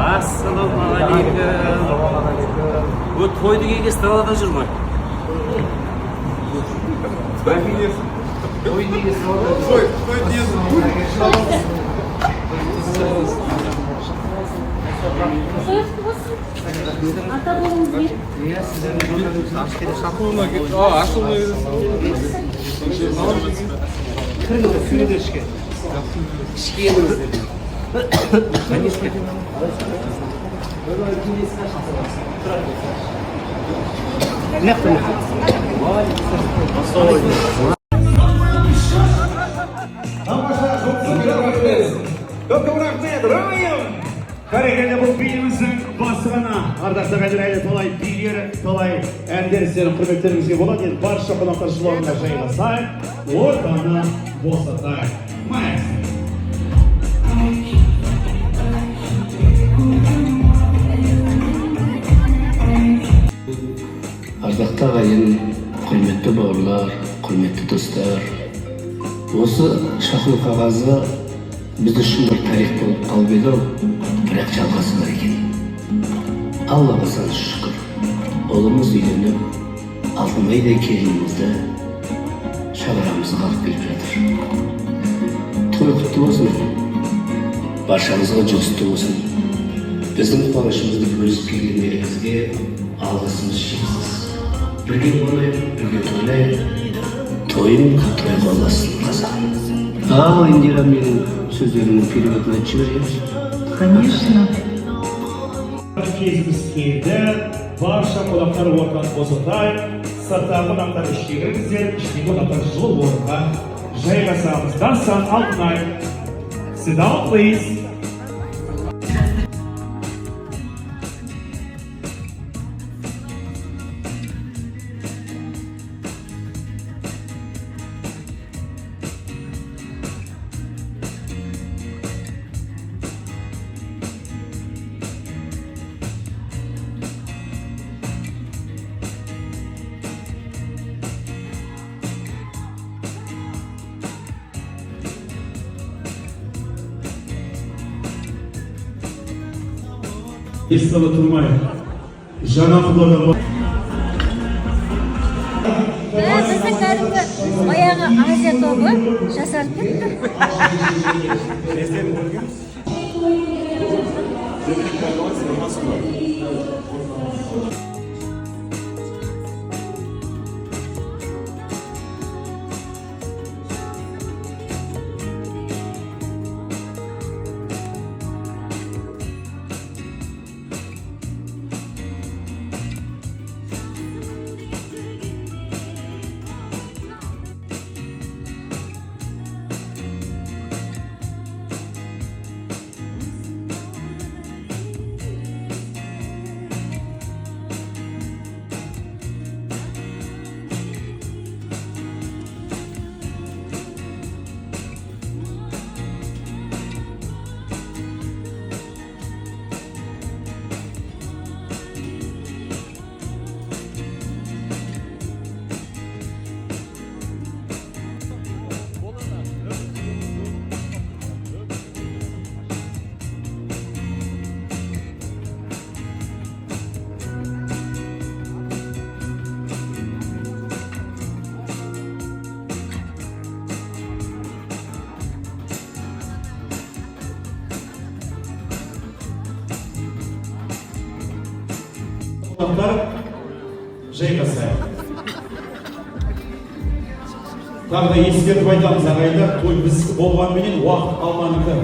Ассалаумағалейкум. Bu toydu gege sıralada жүрмі? Toydu gege sıralada Ата болуңуз келет. Кіріңіздер, ішке еніңіздер. Қарекелі бұл бейіміздің басығына ардақты қадірәйлі толай билері, толай әндері сенің құрметтеріңізге болады. Енді барша қонақтар жылуында жайғасайық, ортаны босатайық. Маэстро. Ардақты ағайын, құрметті бауырлар, құрметті достар, осы шақыру қағазы бізді үшін бір тарих болып қалып еді, бірақ жалғасы бар екен. Аллаға саны шүкір, ұлымыз үйленіп, алтынайдай келінімізді шаңырағымызға алып келіп жатыр. Той құтты болсын, баршамызға жұғысты болсын. Біздің қуанышымызды бөлісіп келгендеріңізге алғысымыз шексіз. Бірге болайық, бірге тойлайық, тойын той қоласын қазағым. Ал Индира менің сөздерімнің переводын айтып жіберейінші. Конечно. Кезіміз келді, барша қонақтар ортаны босатайық, сырттағы қонақтар ішке кіріңіздер, іштегі қонақтар жылы орынға жайғасамыз. Дастан Алтынай, sit down please. Есталы тұрмай, жаңа құлыда бұл. Біздің кәдімгі баяғы Азия тобы жасарып кетті. Қонақтар жайғасайық. Тағы да ескертіп айтамыз ағайындар, той біздікі болғанменен уақыт алманыкі.